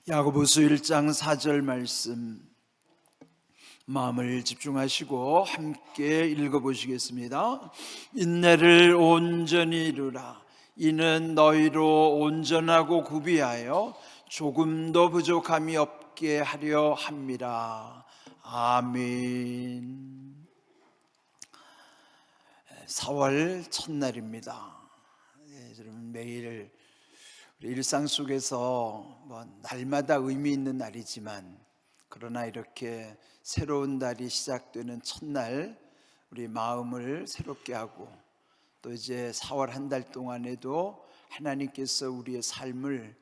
야고보서 1장 4절 말씀 마음을 집중하시고 함께 읽어보시겠습니다. 인내를 온전히 이루라. 이는 너희로 온전하고 구비하여 조금도 부족함이 없게 하려 함이라. 아멘. 4월 첫날입니다. 여러분 매일 일상 속에서 날마다 의미 있는 날이지만 그러나 이렇게 새로운 달이 시작되는 첫날 우리 마음을 새롭게 하고 또 이제 4월 한 달 동안에도 하나님께서 우리의 삶을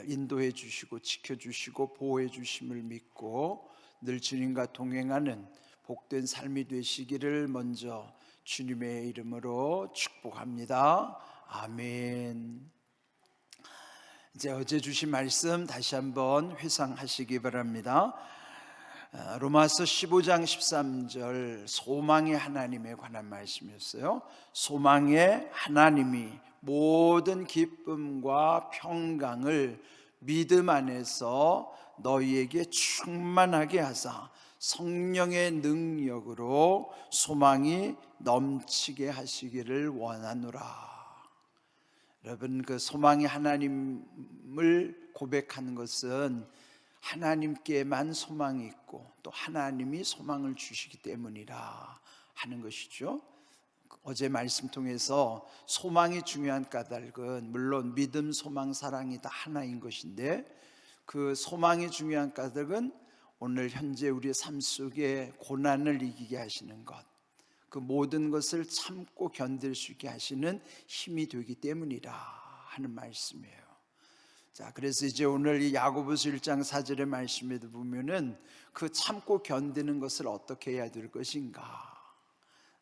인도해 주시고 지켜주시고 보호해 주심을 믿고 늘 주님과 동행하는 복된 삶이 되시기를 먼저 주님의 이름으로 축복합니다. 아멘. 이제 어제 주신 말씀 다시 한번 회상하시기 바랍니다. 로마서 15장 13절 소망의 하나님에 관한 말씀이었어요. 소망의 하나님이 모든 기쁨과 평강을 믿음 안에서 너희에게 충만하게 하사 성령의 능력으로 소망이 넘치게 하시기를 원하노라. 여러분, 그 소망의 하나님을 고백하는 것은 하나님께만 소망이 있고 또 하나님이 소망을 주시기 때문이라 하는 것이죠. 어제 말씀 통해서 소망이 중요한 까닭은 물론 믿음, 소망, 사랑이 다 하나인 것인데 그 소망이 중요한 까닭은 오늘 현재 우리의 삶 속에 고난을 이기게 하시는 것, 그 모든 것을 참고 견딜 수 있게 하시는 힘이 되기 때문이라 하는 말씀이에요. 자, 그래서 이제 오늘 이 야고보서 1장 4절의 말씀에도 보면은 그 참고 견디는 것을 어떻게 해야 될 것인가.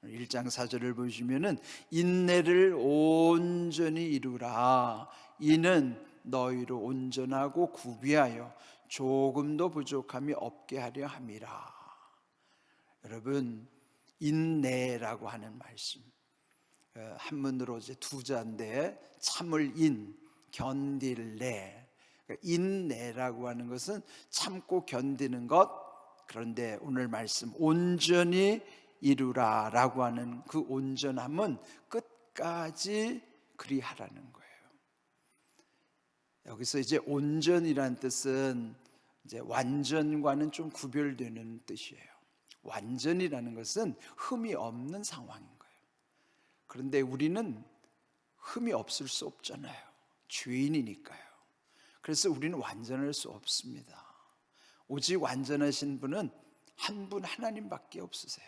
1장 4절을 보시면은 인내를 온전히 이루라. 이는 너희로 온전하고 구비하여 조금도 부족함이 없게 하려 함이라. 여러분, 인내라고 하는 말씀, 한문으로 이제 두 자인데 참을 인, 견딜 내. 인내라고 하는 것은 참고 견디는 것. 그런데 오늘 말씀 온전히 이루라라고 하는 그 온전함은 끝까지 그리하라는 거예요. 여기서 이제 온전이라는 뜻은 이제 완전과는 좀 구별되는 뜻이에요. 완전이라는 것은 흠이 없는 상황인 거예요. 그런데 우리는 흠이 없을 수 없잖아요. 죄인이니까요. 그래서 우리는 완전할 수 없습니다. 오직 완전하신 분은 한 분 하나님밖에 없으세요.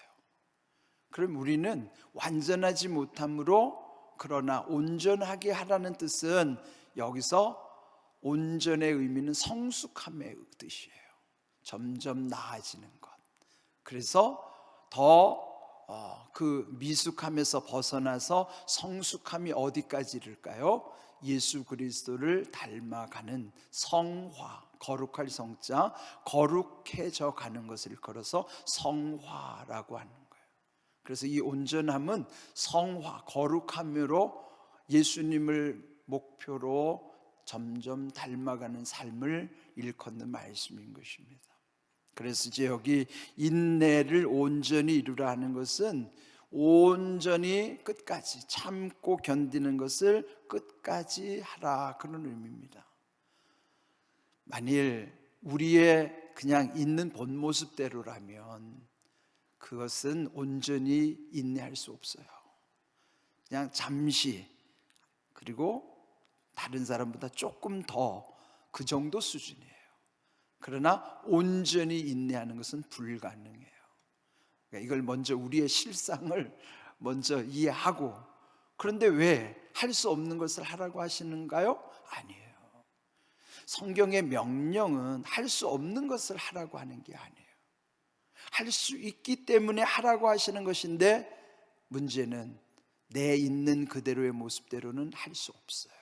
그럼 우리는 완전하지 못함으로 그러나 온전하게 하라는 뜻은 여기서 온전의 의미는 성숙함의 뜻이에요. 점점 나아지는 것. 그래서 더 그 미숙함에서 벗어나서 성숙함이 어디까지 이를까요? 예수 그리스도를 닮아가는 성화, 거룩할 성자, 거룩해져 가는 것을 걸어서 성화라고 하는 거예요. 그래서 이 온전함은 성화, 거룩함으로 예수님을 목표로 점점 닮아가는 삶을 일컫는 말씀인 것입니다. 그래서 이제 여기 인내를 온전히 이루라 하는 것은 온전히 끝까지 참고 견디는 것을 끝까지 하라, 그런 의미입니다. 만일 우리의 그냥 있는 본 모습대로라면 그것은 온전히 인내할 수 없어요. 그냥 잠시, 그리고 다른 사람보다 조금 더 그 정도 수준이에요. 그러나 온전히 인내하는 것은 불가능해요. 그러니까 이걸 먼저 우리의 실상을 먼저 이해하고, 그런데 왜 할 수 없는 것을 하라고 하시는가요? 아니에요. 성경의 명령은 할 수 없는 것을 하라고 하는 게 아니에요. 할 수 있기 때문에 하라고 하시는 것인데 문제는 내 있는 그대로의 모습대로는 할 수 없어요.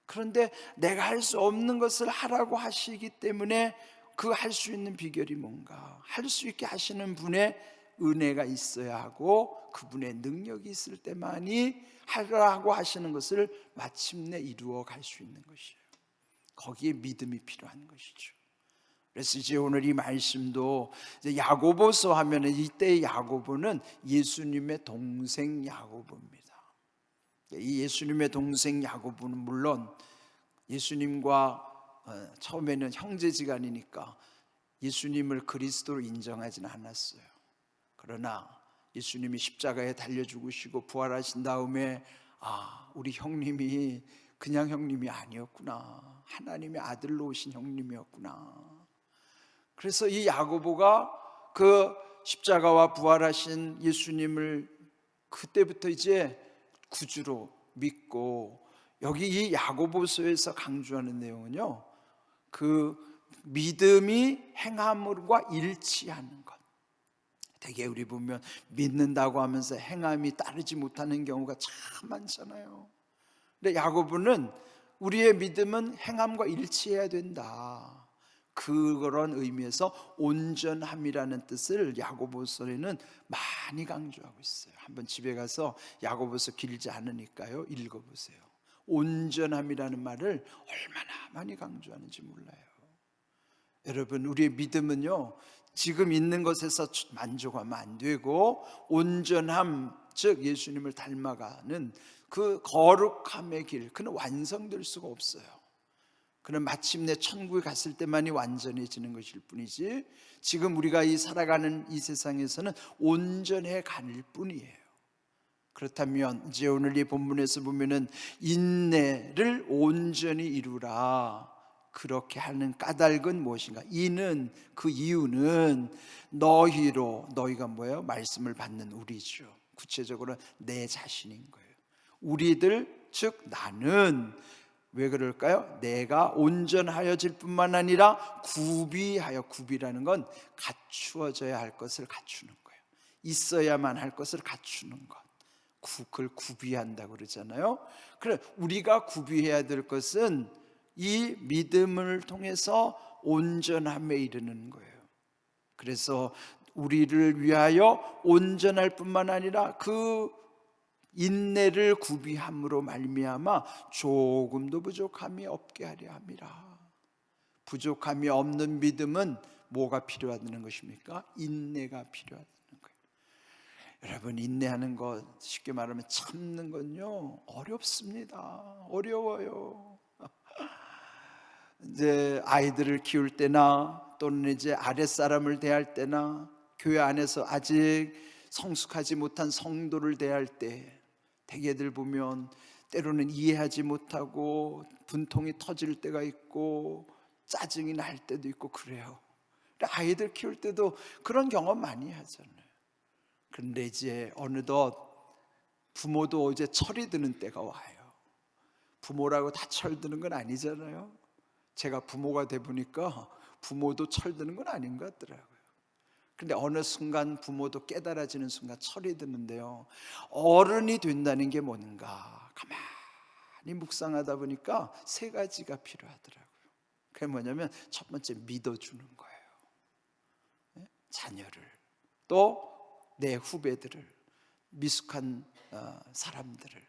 그런데 내가 할 수 없는 것을 하라고 하시기 때문에 그 할 수 있는 비결이 뭔가, 할 수 있게 하시는 분의 은혜가 있어야 하고 그분의 능력이 있을 때만이 하라고 하시는 것을 마침내 이루어 갈 수 있는 것이에요. 거기에 믿음이 필요한 것이죠. 그래서 이제 오늘 이 말씀도 이제 야고보서 하면은 이때 야고보는 예수님의 동생 야고보입니다. 이 예수님의 동생 야고보는 물론 예수님과 처음에는 형제지간이니까 예수님을 그리스도로 인정하지는 않았어요. 그러나 예수님이 십자가에 달려 죽으시고 부활하신 다음에 우리 형님이 그냥 형님이 아니었구나, 하나님의 아들로 오신 형님이었구나. 그래서 이 야고보가 그 십자가와 부활하신 예수님을 그때부터 이제 구주로 믿고, 여기 이 야고보서에서 강조하는 내용은요, 그 믿음이 행함과 일치하는 것. 되게 우리 보면 믿는다고 하면서 행함이 따르지 못하는 경우가 참 많잖아요. 근데 야고보는 우리의 믿음은 행함과 일치해야 된다, 그런 의미에서 온전함이라는 뜻을 야고보서에는 많이 강조하고 있어요. 한번 집에 가서 야고보서 길지 않으니까요, 읽어보세요. 온전함이라는 말을 얼마나 많이 강조하는지 몰라요. 여러분, 우리의 믿음은요, 지금 있는 것에서 만족하면 안 되고 온전함, 즉 예수님을 닮아가는 그 거룩함의 길, 그는 완성될 수가 없어요. 그는 마침내 천국에 갔을 때만이 완전해지는 것일 뿐이지 지금 우리가 이 살아가는 이 세상에서는 온전해 가는 뿐이에요. 그렇다면 이제 오늘 이 본문에서 보면은 인내를 온전히 이루라, 그렇게 하는 까닭은 무엇인가? 이는, 그 이유는 너희가 뭐예요? 말씀을 받는 우리죠. 구체적으로 내 자신인 거예요. 우리들, 즉 나는 왜 그럴까요? 내가 온전하여질 뿐만 아니라 구비라는 건 갖추어져야 할 것을 갖추는 거예요. 있어야만 할 것을 갖추는 것, 그걸 구비한다고 그러잖아요. 그래, 우리가 구비해야 될 것은 이 믿음을 통해서 온전함에 이르는 거예요. 그래서 우리를 위하여 온전할 뿐만 아니라 그 인내를 구비함으로 말미암아 조금도 부족함이 없게 하려 함이라. 부족함이 없는 믿음은 뭐가 필요하다는 것입니까? 인내가 필요하다는 거예요. 여러분, 인내하는 것, 쉽게 말하면 참는 건요, 어렵습니다. 어려워요. 이제 아이들을 키울 때나 또는 이제 아랫사람을 대할 때나 교회 안에서 아직 성숙하지 못한 성도를 대할 때 대개들 보면 때로는 이해하지 못하고 분통이 터질 때가 있고 짜증이 날 때도 있고 그래요. 아이들 키울 때도 그런 경험 많이 하잖아요. 그런데 이제 어느덧 부모도 이제 철이 드는 때가 와요. 부모라고 다 철드는 건 아니잖아요. 제가 부모가 돼 보니까 부모도 철드는 건 아닌 것 같더라고요. 근데 어느 순간 부모도 깨달아지는 순간 철이 드는데요, 어른이 된다는 게 뭔가 가만히 묵상하다 보니까 세 가지가 필요하더라고요. 그게 뭐냐면 첫 번째, 믿어주는 거예요. 자녀를, 또 내 후배들을, 미숙한 사람들을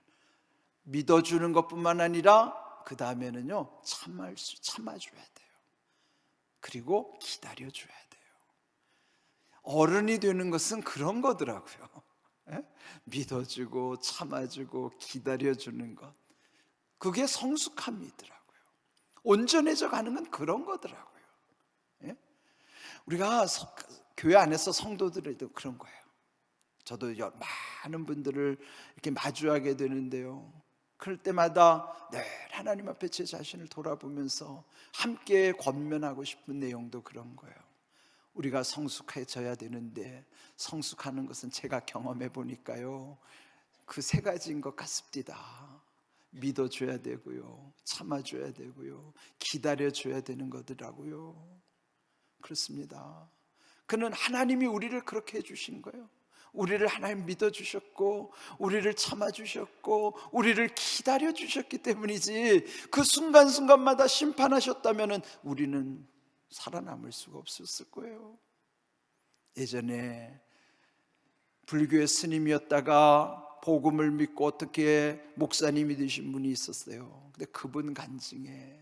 믿어주는 것뿐만 아니라 그 다음에는요, 참아줘야 돼요. 그리고 기다려줘야 돼요. 어른이 되는 것은 그런 거더라고요. 믿어주고 참아주고 기다려주는 것, 그게 성숙함이더라고요. 온전해져 가는 건 그런 거더라고요. 우리가 교회 안에서 성도들에도 그런 거예요. 저도 많은 분들을 이렇게 마주하게 되는데요, 그럴 때마다 늘 하나님 앞에 제 자신을 돌아보면서 함께 권면하고 싶은 내용도 그런 거예요. 우리가 성숙해져야 되는데 성숙하는 것은 제가 경험해 보니까요, 그 세 가지인 것 같습니다. 믿어줘야 되고요, 참아줘야 되고요, 기다려줘야 되는 거더라고요. 그렇습니다. 그는 하나님이 우리를 그렇게 해주신 거예요. 우리를 하나님 믿어주셨고 우리를 참아주셨고 우리를 기다려주셨기 때문이지, 그 순간순간마다 심판하셨다면 우리는 살아남을 수가 없었을 거예요. 예전에 불교의 스님이었다가 복음을 믿고 어떻게 목사님이 되신 분이 있었어요. 근데 그분 간증에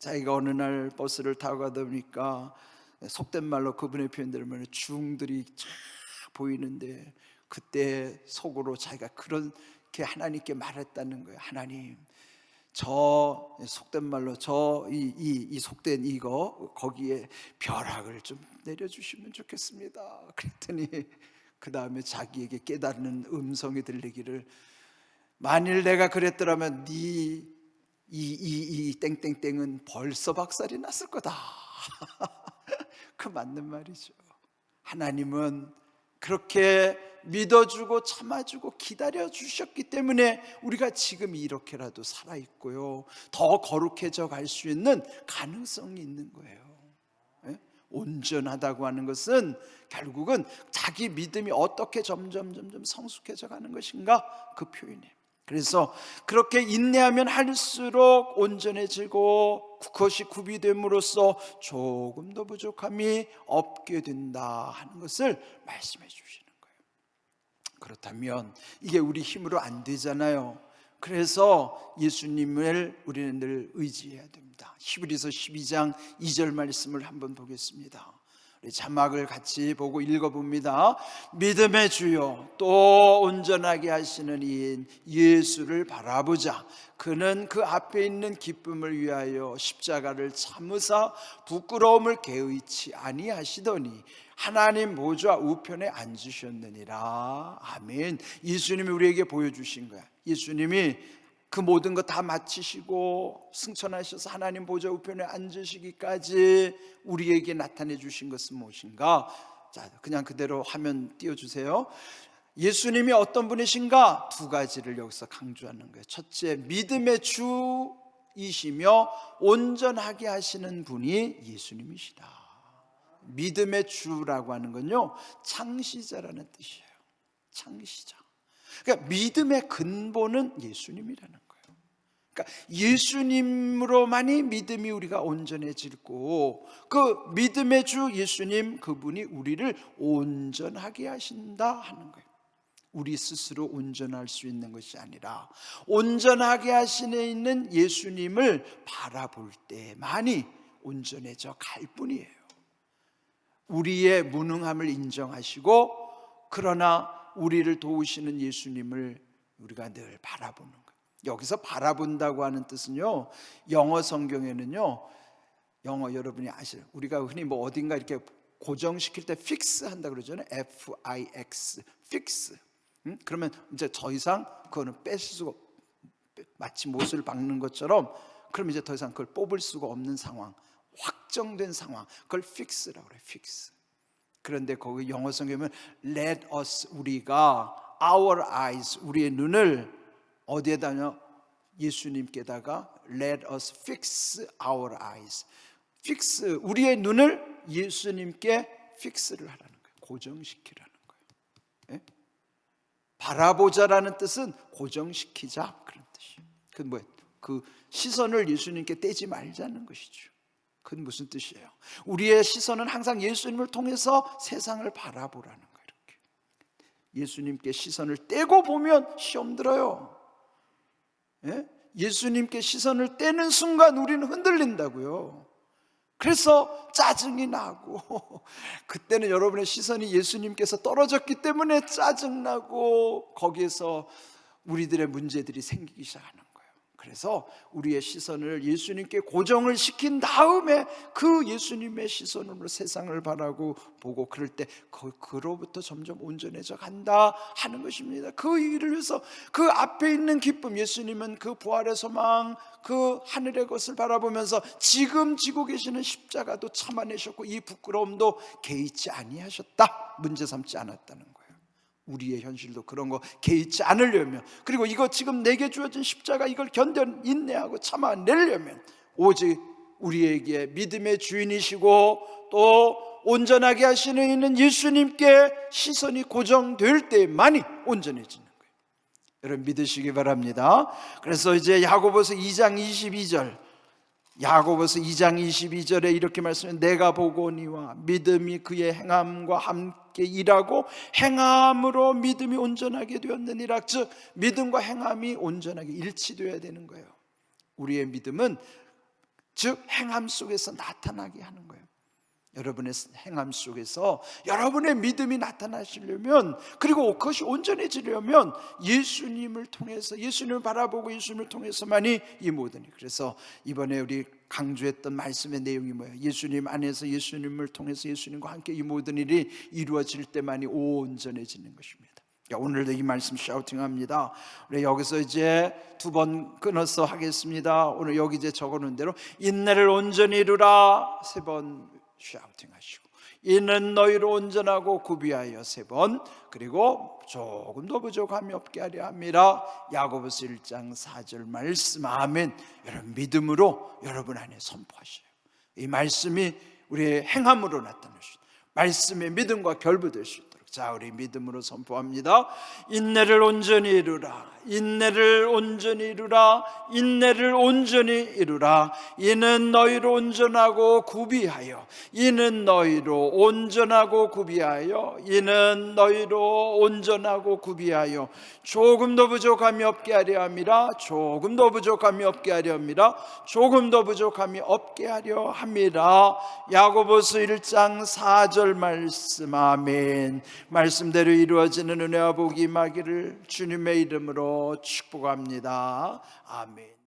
자기가 어느 날 버스를 타고 가다 보니까 속된 말로 그분의 표현대로 말하면 중들이 쫙 보이는데, 그때 속으로 자기가 그렇게 하나님께 말했다는 거예요. 하나님, 저 속된 말로 이 속된 이거 거기에 벼락을 좀 내려주시면 좋겠습니다. 그랬더니 그 다음에 자기에게 깨닫는 음성이 들리기를, 만일 내가 그랬더라면 이 땡땡땡은 벌써 박살이 났을 거다. 그 맞는 말이죠. 하나님은 그렇게 믿어주고 참아주고 기다려주셨기 때문에 우리가 지금 이렇게라도 살아있고요, 더 거룩해져 갈 수 있는 가능성이 있는 거예요. 온전하다고 하는 것은 결국은 자기 믿음이 어떻게 점점 성숙해져 가는 것인가, 그 표현이에요. 그래서 그렇게 인내하면 할수록 온전해지고 그것이 구비됨으로써 조금 더 부족함이 없게 된다 하는 것을 말씀해 주시는 거예요. 그렇다면 이게 우리 힘으로 안 되잖아요. 그래서 예수님을 우리는 늘 의지해야 됩니다. 히브리서 12장 2절 말씀을 한번 보겠습니다. 우리 자막을 같이 보고 읽어봅니다. 믿음의 주요 또 온전하게 하시는 이인 예수를 바라보자. 그는 그 앞에 있는 기쁨을 위하여 십자가를 참으사 부끄러움을 개의치 아니하시더니 하나님 보좌 우편에 앉으셨느니라. 아멘. 예수님이 우리에게 보여주신 거야. 예수님이 그 모든 것 다 마치시고 승천하셔서 하나님 보좌 우편에 앉으시기까지 우리에게 나타내 주신 것은 무엇인가? 자, 그냥 그대로 화면 띄워주세요. 예수님이 어떤 분이신가? 두 가지를 여기서 강조하는 거예요. 첫째, 믿음의 주이시며 온전하게 하시는 분이 예수님이시다. 믿음의 주라고 하는 건요, 창시자라는 뜻이에요. 창시자. 그러니까 믿음의 근본은 예수님이라는 거예요. 그러니까 예수님으로만이 믿음이 우리가 온전해지고, 그 믿음의 주 예수님, 그분이 우리를 온전하게 하신다 하는 거예요. 우리 스스로 온전할 수 있는 것이 아니라 온전하게 하시는 있는 예수님을 바라볼 때만이 온전해져 갈 뿐이에요. 우리의 무능함을 인정하시고, 그러나 우리를 도우시는 예수님을 우리가 늘 바라보는 거예요. 여기서 바라본다고 하는 뜻은요, 영어 성경에는요, 영어 여러분이 아시죠? 우리가 흔히 뭐 어딘가 이렇게 고정시킬 때 fix 한다 그러잖아요. F-I-X, fix. 그러면 이제 더 이상 그거는 뺄 수가, 마치 못을 박는 것처럼, 그럼 이제 더 이상 그걸 뽑을 수가 없는 상황, 확정된 상황, 그걸 fix라고 그래요. fix. 그런데 거기 영어 성경에 let us, 우리가 our eyes, 우리의 눈을 어디에다냐? 예수님께다가 let us fix our eyes. fix, 우리의 눈을 예수님께 fix를 하라는 거예요. 고정시키라는 거예요. 예? 바라보자라는 뜻은 고정시키자, 그런 뜻이에요. 그건 뭐예요? 그 시선을 예수님께 떼지 말자는 것이죠. 그건 무슨 뜻이에요? 우리의 시선은 항상 예수님을 통해서 세상을 바라보라는 거예요. 이렇게 예수님께 시선을 떼고 보면 시험 들어요. 예? 예수님께 시선을 떼는 순간 우리는 흔들린다고요. 그래서 짜증이 나고, 그때는 여러분의 시선이 예수님께서 떨어졌기 때문에 짜증나고, 거기에서 우리들의 문제들이 생기기 시작하는 거예요. 그래서 우리의 시선을 예수님께 고정을 시킨 다음에 그 예수님의 시선으로 세상을 바라고 보고, 그럴 때 그로부터 점점 온전해져 간다 하는 것입니다. 그 일을 위해서 그 앞에 있는 기쁨, 예수님은 그 부활의 소망, 그 하늘의 것을 바라보면서 지금 지고 계시는 십자가도 참아내셨고, 이 부끄러움도 개의치 아니하셨다, 문제 삼지 않았다는 거예요. 우리의 현실도 그런 거 개의치 않으려면, 그리고 이거 지금 내게 주어진 십자가, 이걸 견뎌 인내하고 참아내려면 오직 우리에게 믿음의 주인이시고 또 온전하게 하시는 이는 예수님께 시선이 고정될 때만이 온전해지는 거예요. 여러분 믿으시기 바랍니다. 그래서 이제 야고보서 2장 22절, 야고보서 2장 22절에 이렇게 말씀해, 내가 보거니와 믿음이 그의 행함과 함께 일하고 행함으로 믿음이 온전하게 되었느니라. 즉 믿음과 행함이 온전하게 일치되어야 되는 거예요. 우리의 믿음은 즉 행함 속에서 나타나게 하는 거예요. 여러분의 행함 속에서 여러분의 믿음이 나타나시려면, 그리고 그것이 온전해지려면 예수님을 통해서, 예수님을 바라보고 예수님을 통해서만이 이 모든, 그래서 이번에 우리 강조했던 말씀의 내용이 뭐예요? 예수님 안에서, 예수님을 통해서, 예수님과 함께 이 모든 일이 이루어질 때만이 온전해지는 것입니다. 오늘도 이 말씀 샤우팅합니다. 우리 여기서 이제 두 번 끊어서 하겠습니다. 오늘 여기 이제 적어놓은 대로 인내를 온전히 이루라 세 번 샤우팅하시고, 이는 너희를 온전하고 구비하여 세 번, 그리고 조금도 부족함이 없게 하려 함이라. 야고보서 1장 4절 말씀. 아멘. 여러분 믿음으로 여러분 안에 선포하셔요. 이 말씀이 우리의 행함으로 나타나시죠. 말씀의 믿음과 결부될 수 있도록. 자, 우리 믿음으로 선포합니다. 인내를 온전히 이루라. 인내를 온전히 이루라. 인내를 온전히 이루라. 이는 너희로 온전하고 구비하여, 이는 너희로 온전하고 구비하여, 이는 너희로 온전하고 구비하여 조금도 부족함이 없게 하려 함이라. 조금도 부족함이 없게 하려 함이라. 조금도 부족함이 없게 하려 함이라. 야고보서 1장 4절 말씀. 아멘. 말씀대로 이루어지는 은혜와 복이 임하기를 주님의 이름으로 축복합니다. 아멘.